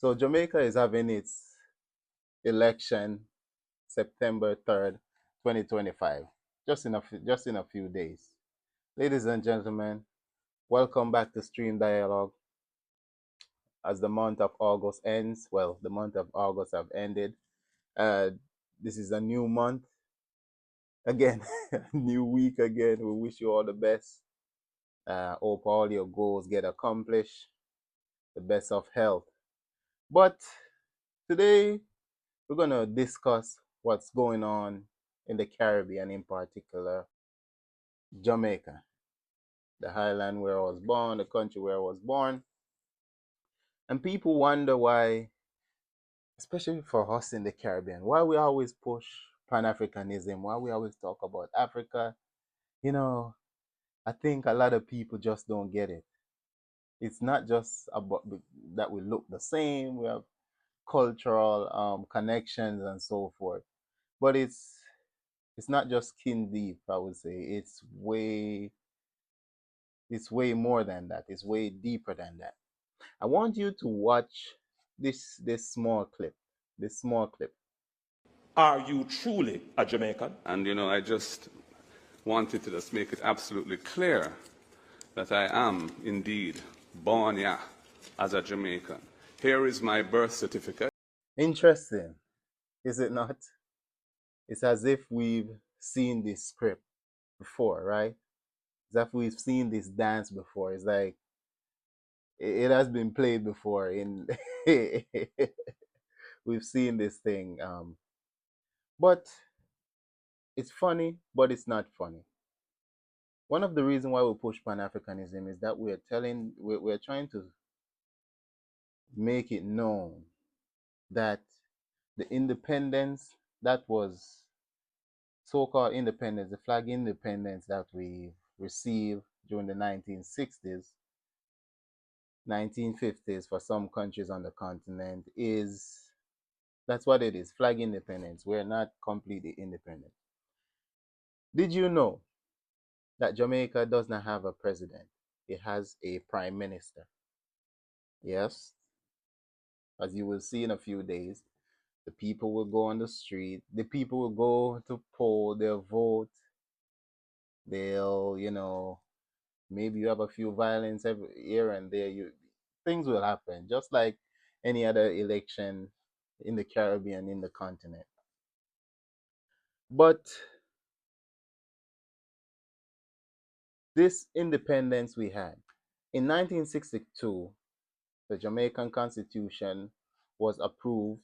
So Jamaica is having its election September 3rd, 2025, just in a few days. Ladies and gentlemen, welcome back to Stream Dialogue. As the month of August ends, well, the month of August have ended. Uh, this is a new month again, new week again. We wish you all the best. Hope all your goals get accomplished. The best of health. But today we're gonna discuss what's going on in the Caribbean, in particular Jamaica, the highland where I was born, the country where I was born. And people wonder why, especially for us in the Caribbean, why we always push Pan Africanism, why we always talk about Africa. You know, I think a lot of people just don't get it. It's not just about that we look the same, we have cultural connections and so forth, but it's not just skin deep. I would say it's way more than that. It's way deeper than that. I want you to watch this small clip. This small clip. Are you truly a Jamaican? And I just wanted to just make it absolutely clear that I am indeed born here as a Jamaican. Here is my birth certificate. Interesting, is it not? It's as if we've seen this script before, right? It's as if we've seen this dance before. It's like it has been played before. In we've seen this thing, but it's funny, but it's not funny. One of the reasons why we push Pan Africanism is that we're trying to make it known that the independence that was so-called independence, the flag independence that we received during the 1960s, 1950s for some countries on the continent is that's what it is, flag independence. We're not completely independent. Did you know that Jamaica does not have a president? It has a prime minister. Yes, as you will see in a few days, the people will go on the street, the people will go to poll, they'll vote, they'll, maybe you have a few violence here and there. Things will happen, just like any other election in the Caribbean, in the continent. But this independence we had in 1962, the Jamaican Constitution was approved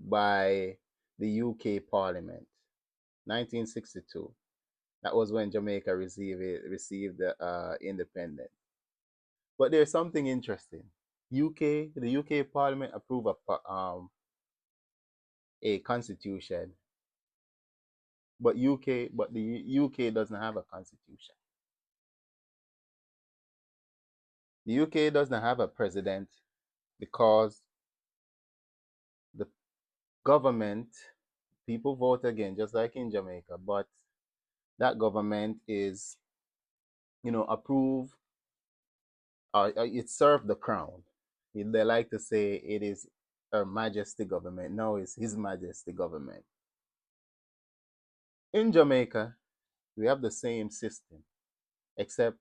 by the UK Parliament. 1962. That was when Jamaica received the independence. But there's something interesting. The UK Parliament approved a constitution, but the UK doesn't have a constitution. The UK doesn't have a president because the government, people vote again, just like in Jamaica, but that government is, approved, it served the crown. They like to say it is Her Majesty government. No, it's His Majesty government. In Jamaica, we have the same system, except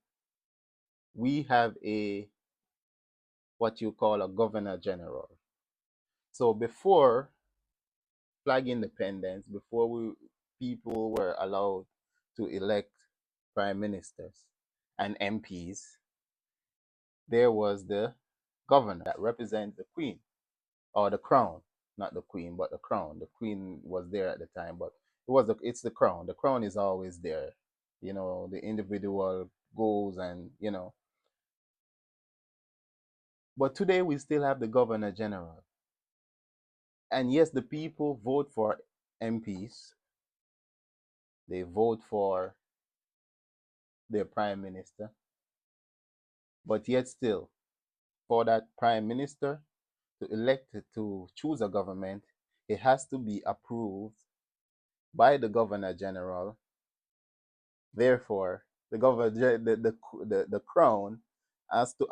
we have a what you call a governor general. So before flag independence, before people were allowed to elect prime ministers and MPs, there was the governor that represents the queen or the crown, not the queen, but the crown. The queen was there at the time, but it's the crown. The crown is always there. The individual goes and But today we still have the governor general. And yes, the people vote for MPs. They vote for their prime minister. But yet still, for that prime minister to elect to choose a government, it has to be approved by the governor general. Therefore, the governor, the crown has to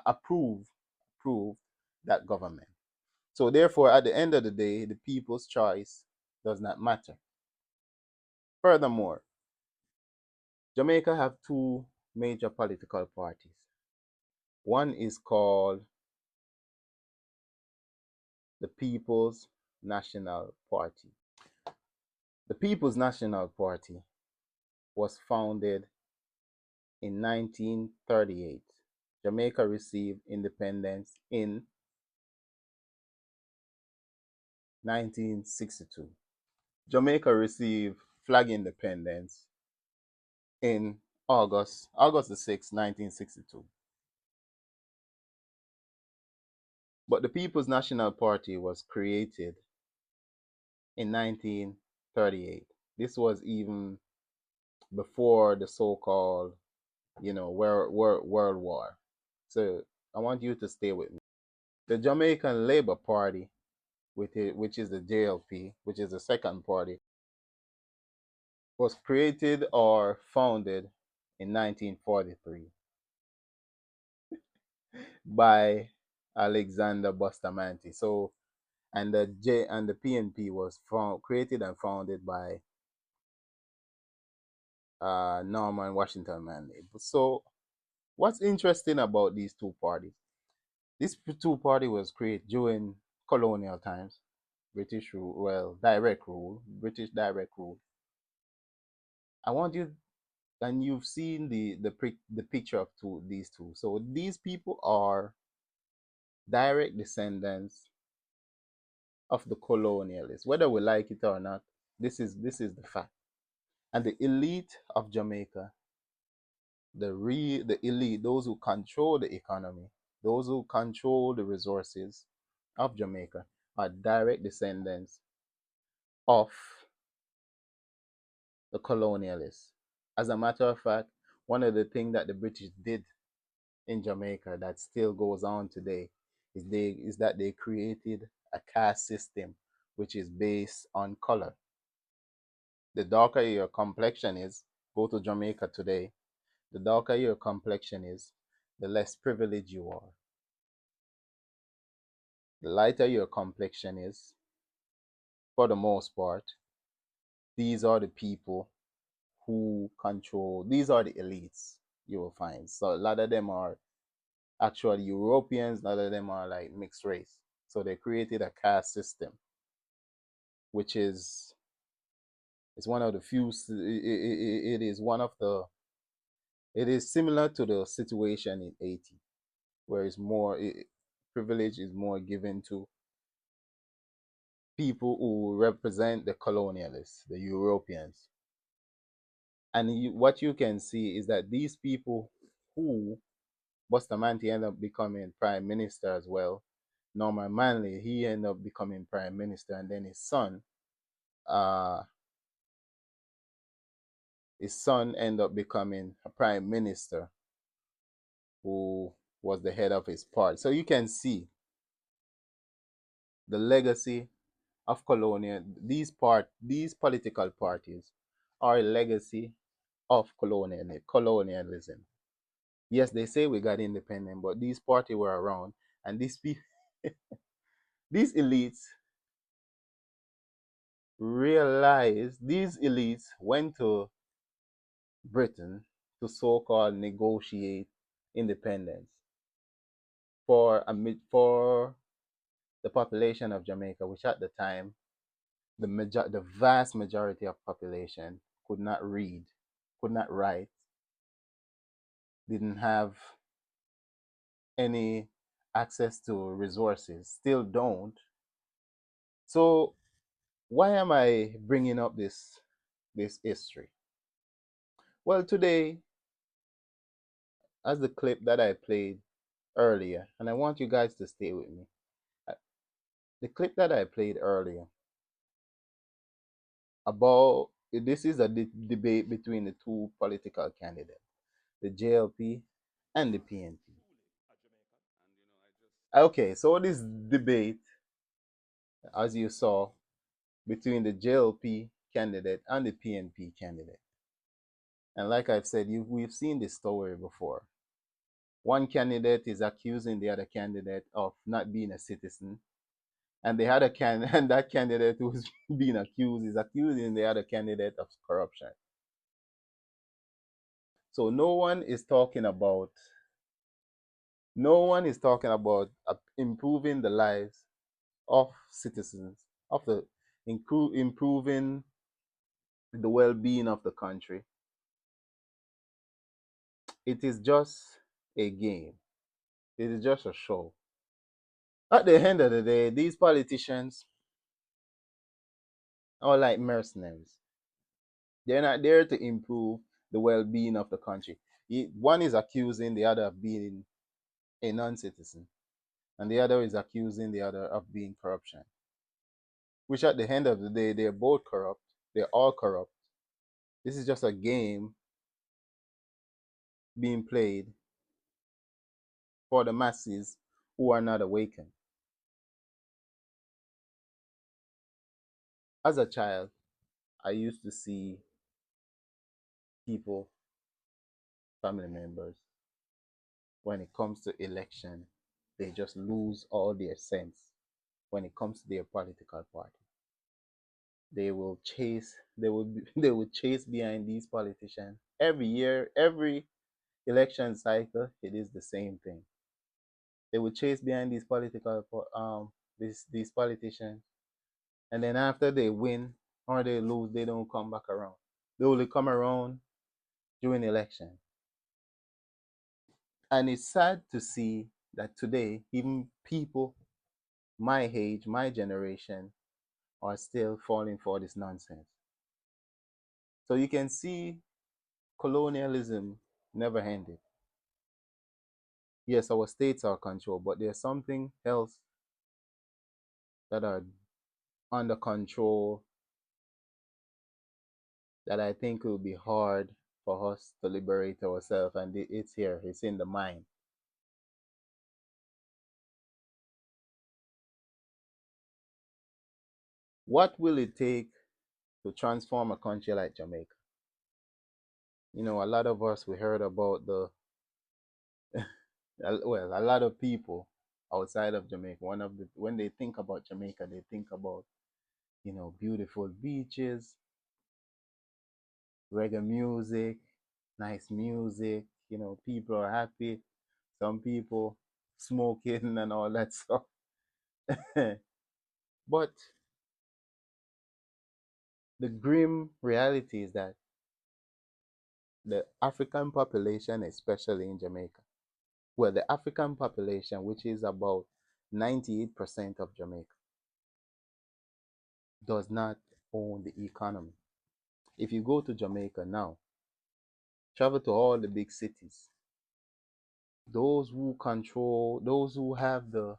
approve that government. So therefore, at the end of the day, the people's choice does not matter. Furthermore, Jamaica have two major political parties. One is called the People's National Party. The People's National Party was founded in 1938. Jamaica received independence in 1962. Jamaica received flag independence in August the 6th, 1962. But the People's National Party was created in 1938. This was even before the so-called, World War. So I want you to stay with me. The Jamaican Labour Party, which is the JLP, which is the second party, was created or founded in 1943 by Alexander Bustamante. So, and the PNP was created and founded by Norman Washington Manley. So, what's interesting about these two parties? This two party was created during colonial times, British rule, well, direct rule, British direct rule. I want you, and you've seen the picture of these two. So these people are direct descendants of the colonialists, whether we like it or not. This is the fact. And the elite of Jamaica, the elite, those who control the economy, those who control the resources of Jamaica, are direct descendants of the colonialists. As a matter of fact, one of the things that the British did in Jamaica that still goes on today is that they created a caste system which is based on color. The darker your complexion is, go to Jamaica today, the darker your complexion is, the less privileged you are. The lighter your complexion is, for the most part, these are the people who control, these are the elites you will find. So a lot of them are actually Europeans, a lot of them are like mixed race. So they created a caste system, which is one of the few. It is one of the. It is similar to the situation in Haiti, where it's more privilege is more given to people who represent the colonialists, the Europeans. And what you can see is that these people who Bustamante ended up becoming prime minister as well. Norman Manley, he ended up becoming prime minister, and then uh, his son ended up becoming a prime minister who was the head of his party. So you can see the legacy of colonial. These political parties are a legacy of colonialism. Yes, they say we got independent, but these parties were around, and these elites these elites went to Britain to so-called negotiate independence for the population of Jamaica, which at the time the vast majority of population could not read, could not write, didn't have any access to resources, still don't. So why am I bringing up this history? Well, today, as the clip that I played earlier, and I want you guys to stay with me. uh, The clip that I played earlier about this is a debate between the two political candidates, the JLP and the PNP. Okay, so this debate, as you saw, between the JLP candidate and the PNP candidate. And like I've said, we've seen this story before. One candidate is accusing the other candidate of not being a citizen, and the other and that candidate who's being accused is accusing the other candidate of corruption. So no one is talking about improving the lives of citizens, of the improving the well-being of the country. It is just a game. It is just a show. At the end of the day, these politicians are like mercenaries. They're not there to improve the well-being of the country. One is accusing the other of being a non-citizen, and the other is accusing the other of being corruption. Which at the end of the day, they're both corrupt. They're all corrupt. This is just a game being played for the masses who are not awakened. As a child, I used to see people, family members, when it comes to election, they just lose all their sense when it comes to their political party. They will chase behind these politicians. Every year, every election cycle, it is the same thing. They will chase behind these politicians, and then after they win or they lose, they don't come back around. They only come around during election. And it's sad to see that today, even people my age, my generation, are still falling for this nonsense. So you can see colonialism never ended. Yes, our states are controlled, but there's something else that are under control that I think will be hard for us to liberate ourselves, and it's here, it's in the mind. What will it take to transform a country like Jamaica? A lot of us, we heard about a lot of people outside of Jamaica, when they think about Jamaica, they think about, beautiful beaches, reggae music, nice music, people are happy, some people smoking and all that stuff. But the grim reality is that the African population, especially in Jamaica, well, the African population, which is about 98% of Jamaica, does not own the economy. If you go to Jamaica now, travel to all the big cities, those who have the,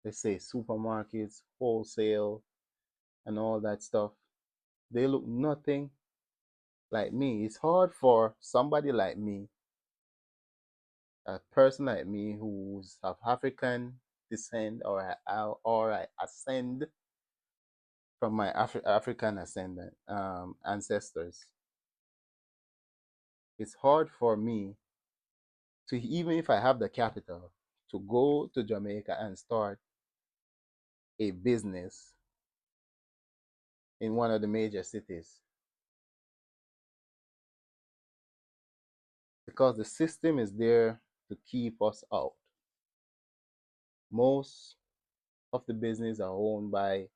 let's say, supermarkets, wholesale, and all that stuff, they look nothing like me. It's hard for somebody like me, a person like me who's of African descent, or I ascend from my African ascendant ancestors. It's hard for me to, even if I have the capital, to go to Jamaica and start a business in one of the major cities, because the system is there to keep us out. Most of the business are owned by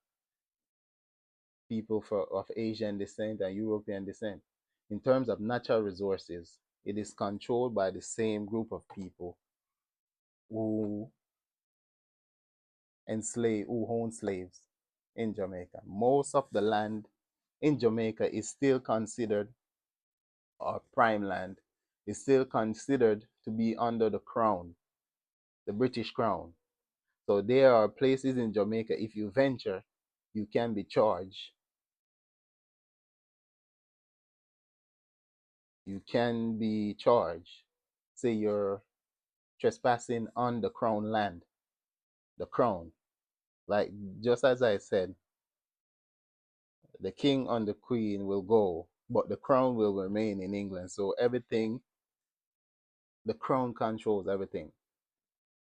people of Asian descent and European descent. In terms of natural resources, it is controlled by the same group of people who who own slaves in Jamaica. Most of the land in Jamaica is still considered, or prime land, is still considered to be under the crown, the British crown. So there are places in Jamaica, if you venture, you can be charged. You can be charged. Say you're trespassing on the crown land, the crown. Like, just as I said, the king and the queen will go, but the crown will remain in England. So everything The crown controls everything.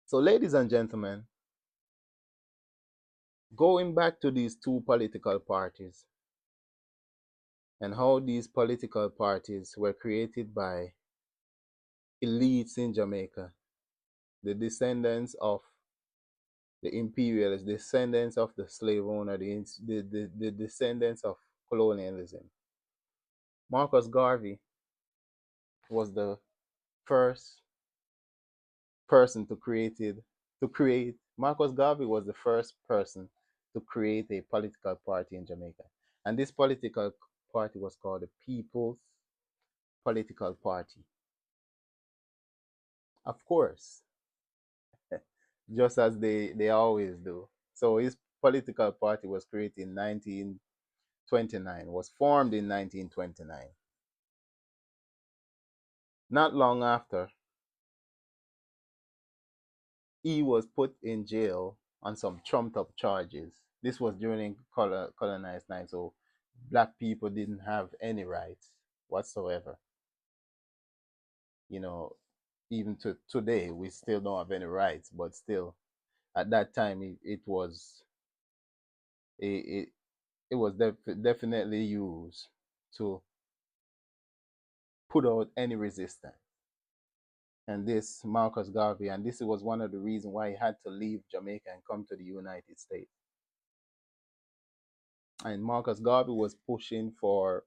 So, ladies and gentlemen, going back to these two political parties and how these political parties were created by elites in Jamaica, the descendants of the imperialists, descendants of the slave owner, the descendants of colonialism. Marcus Garvey was the first person to create Marcus Garvey was the first person to create a political party in Jamaica. And this political party was called the People's Political Party. Of course, just as they always do. So his political party was created in 1929, was formed in 1929. Not long after, he was put in jail on some trumped up charges. This was during colonized time, so black people didn't have any rights whatsoever. You know, even to today, we still don't have any rights, but still, at that time, it, it was definitely used to put out any resistance. And this Marcus Garvey, and this was one of the reasons why he had to leave Jamaica and come to the United States. And Marcus Garvey was pushing for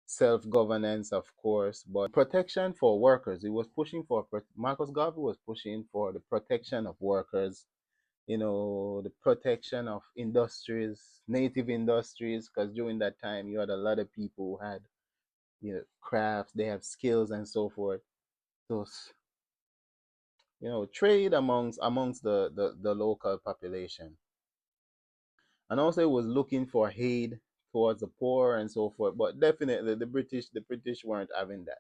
self-governance, of course, but protection for workers. He was pushing for Marcus Garvey was pushing for the protection of workers, the protection of industries, native industries, because during that time you had a lot of people who had, crafts, they have skills and so forth. Those, trade amongst the local population. And also it was looking for aid towards the poor and so forth. But definitely the British weren't having that.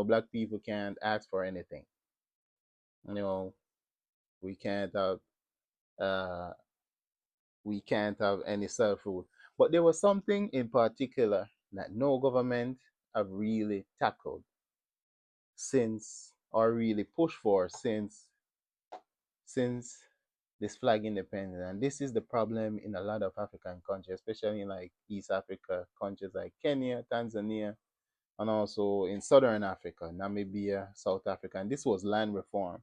Black people can't ask for anything. You know, we can't have uh we can't have any self rule. But there was something in particular that no government have really tackled since, or really pushed for since this flag independence. And this is the problem in a lot of African countries, especially in like East Africa countries like Kenya, Tanzania, and also in Southern Africa, Namibia, South Africa. And this was land reform.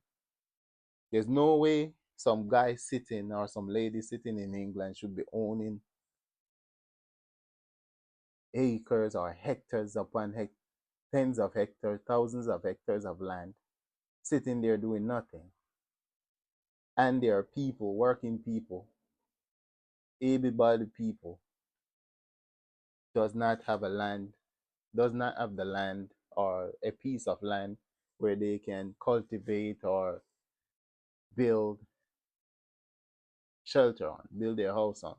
There's no way some guy sitting or some lady sitting in England should be owning acres or hectares upon tens of hectares, thousands of hectares of land, sitting there doing nothing. And there are people, working people, able-bodied people, does not have a land, does not have the land or a piece of land where they can cultivate or build shelter on, build their house on.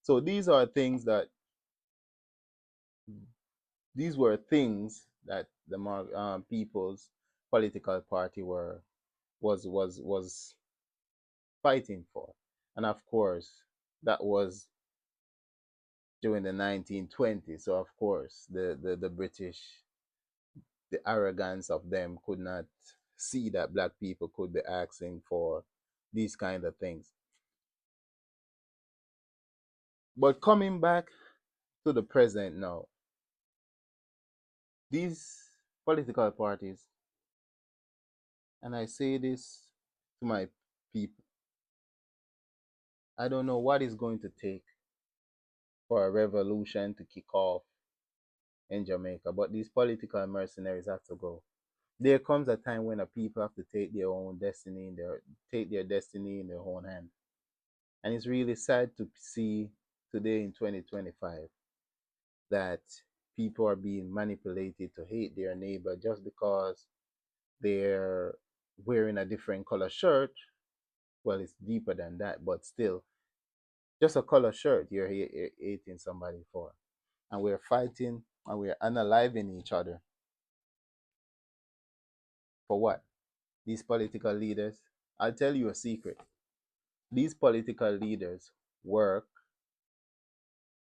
So these were things that the People's Political Party was fighting for, and of course that was during the 1920s. So of course the British, the arrogance of them could not see that black people could be asking for these kind of things. But coming back to the present now, these political parties, and I say this to my people, I don't know what is going to take for a revolution to kick off in Jamaica, but these political mercenaries have to go. There comes a time when a people have to take their destiny in their own hand. And it's really sad to see today in 2025 that people are being manipulated to hate their neighbor just because they're wearing a different color shirt. Well, it's deeper than that, but still, just a color shirt you're hating somebody for. And we're fighting and we're unaliving each other. For what? These political leaders, I'll tell you a secret. These political leaders work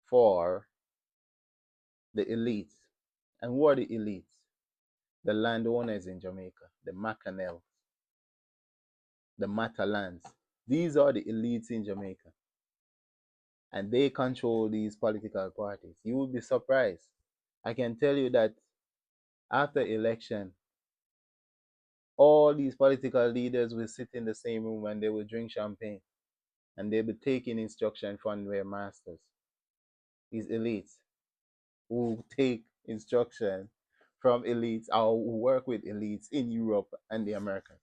for the elites. And who are the elites? The landowners in Jamaica. the Macanels, the Matalans. These are the elites in Jamaica, and they control these political parties. You will be surprised. I can tell you that after election, all these political leaders will sit in the same room and they will drink champagne and they'll be taking instruction from their masters. These elites who take instruction from elites or who work with elites in Europe and the Americans.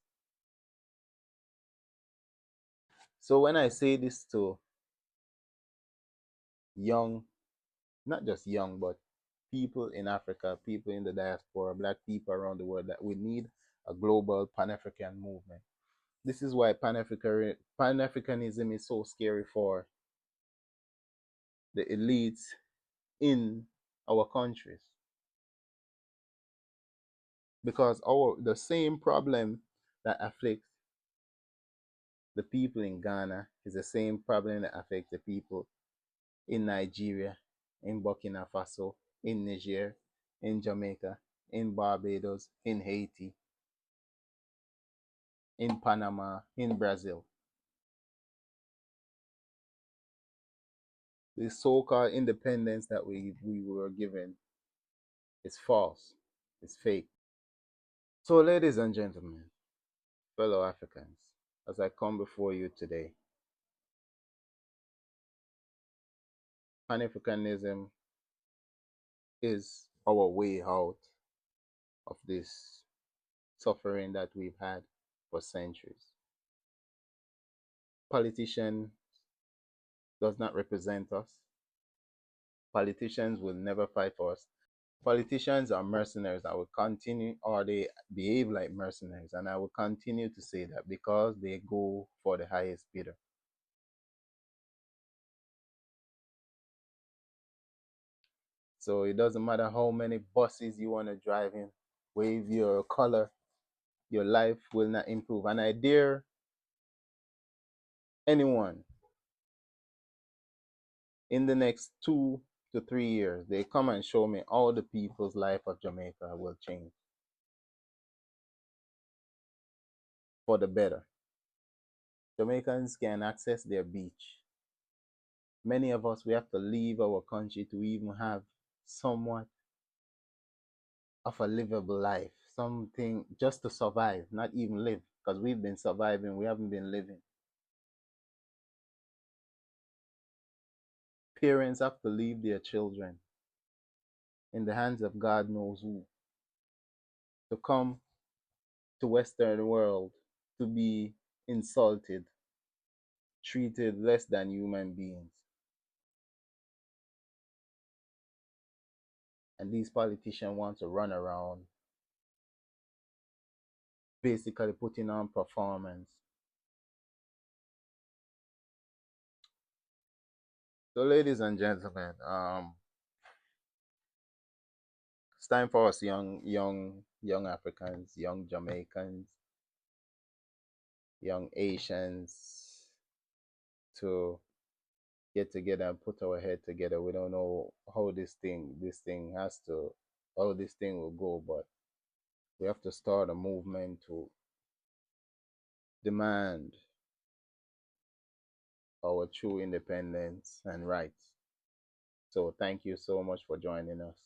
So when I say this to young, not just young, but people in Africa, people in the diaspora, black people around the world, that we need a global Pan African movement. This is why Pan Africanism is so scary for the elites in our countries. Because the same problem that afflicts the people in Ghana is the same problem that affects the people in Nigeria, in Burkina Faso, in Niger, in Jamaica, in Barbados, in Haiti, in Panama, in Brazil. The so-called independence that we were given is false. It's fake. So, ladies and gentlemen, fellow Africans, as I come before you today, Pan-Africanism is our way out of this suffering that we've had for centuries. Politician does not represent us. Politicians will never fight for us. Politicians are mercenaries. I will continue, or they behave like mercenaries, and I will continue to say that because they go for the highest bidder. So it doesn't matter how many buses you want to drive in, wave your color, your life will not improve. And I dare anyone in the next 2 to 3 years, they come and show me how the people's life of Jamaica will change for the better. Jamaicans can access their beach. Many of us, we have to leave our country to even have somewhat of a livable life, something just to survive, not even live, because we've been surviving, we haven't been living. Parents have to leave their children in the hands of God knows who to come to Western world to be insulted, treated less than human beings. And these politicians want to run around basically putting on performance. So ladies and gentlemen, it's time for us young Africans, young Jamaicans, young Asians to get together and put our head together. We don't know how this thing will go, but we have to start a movement to demand our true independence and rights. So thank you so much for joining us.